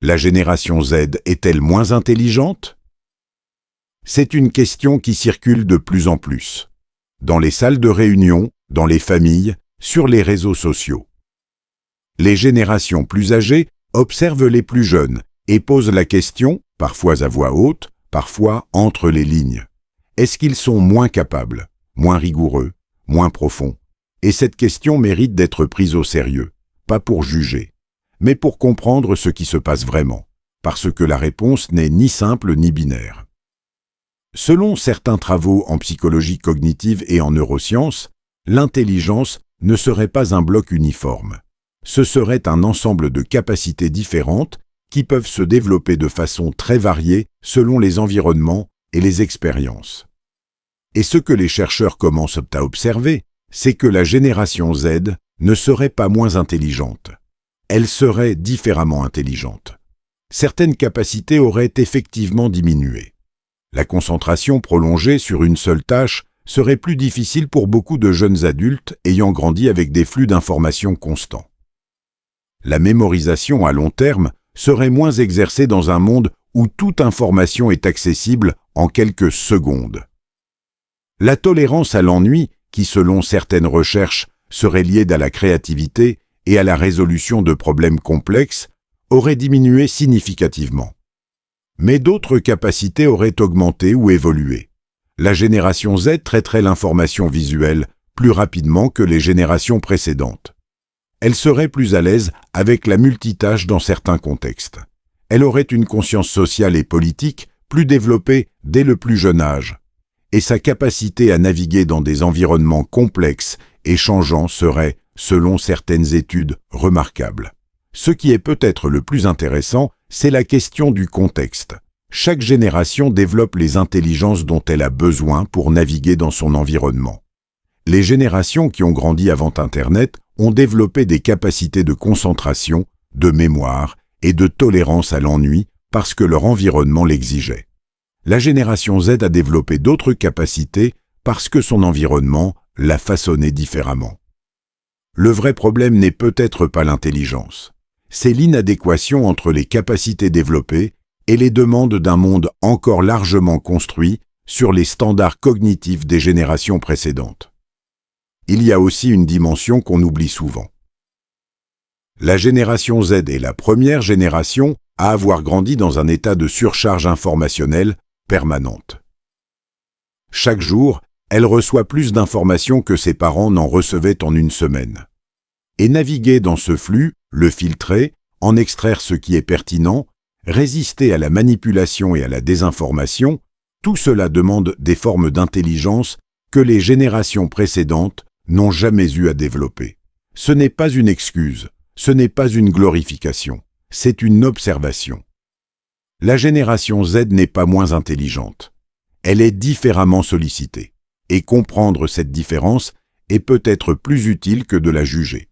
La génération Z est-elle moins intelligente? C'est une question qui circule de plus en plus. Dans les salles de réunion, dans les familles, sur les réseaux sociaux. Les générations plus âgées observent les plus jeunes et posent la question, parfois à voix haute, parfois entre les lignes. Est-ce qu'ils sont moins capables, moins rigoureux, moins profonds? Et cette question mérite d'être prise au sérieux, pas pour juger, mais pour comprendre ce qui se passe vraiment, parce que la réponse n'est ni simple ni binaire. Selon certains travaux en psychologie cognitive et en neurosciences, l'intelligence ne serait pas un bloc uniforme. Ce serait un ensemble de capacités différentes qui peuvent se développer de façon très variée selon les environnements et les expériences. Et ce que les chercheurs commencent à observer, c'est que la génération Z ne serait pas moins intelligente. Elle serait différemment intelligente. Certaines capacités auraient effectivement diminué. La concentration prolongée sur une seule tâche serait plus difficile pour beaucoup de jeunes adultes ayant grandi avec des flux d'informations constants. La mémorisation à long terme serait moins exercée dans un monde où toute information est accessible en quelques secondes. La tolérance à l'ennui, qui selon certaines recherches serait liée à la créativité et à la résolution de problèmes complexes, aurait diminué significativement. Mais d'autres capacités auraient augmenté ou évolué. La génération Z traiterait l'information visuelle plus rapidement que les générations précédentes. Elle serait plus à l'aise avec la multitâche dans certains contextes. Elle aurait une conscience sociale et politique plus développée dès le plus jeune âge. Et sa capacité à naviguer dans des environnements complexes et changeants serait, selon certaines études, remarquable. Ce qui est peut-être le plus intéressant, c'est la question du contexte. Chaque génération développe les intelligences dont elle a besoin pour naviguer dans son environnement. Les générations qui ont grandi avant Internet ont développé des capacités de concentration, de mémoire et de tolérance à l'ennui parce que leur environnement l'exigeait. La génération Z a développé d'autres capacités parce que son environnement l'a façonné différemment. Le vrai problème n'est peut-être pas l'intelligence. C'est l'inadéquation entre les capacités développées et les demandes d'un monde encore largement construit sur les standards cognitifs des générations précédentes. Il y a aussi une dimension qu'on oublie souvent. La génération Z est la première génération à avoir grandi dans un état de surcharge informationnelle permanente. Chaque jour, elle reçoit plus d'informations que ses parents n'en recevaient en une semaine. Et naviguer dans ce flux, le filtrer, en extraire ce qui est pertinent, résister à la manipulation et à la désinformation, tout cela demande des formes d'intelligence que les générations précédentes n'ont jamais eu à développer. Ce n'est pas une excuse, ce n'est pas une glorification, c'est une observation. La génération Z n'est pas moins intelligente. Elle est différemment sollicitée, et comprendre cette différence est peut-être plus utile que de la juger.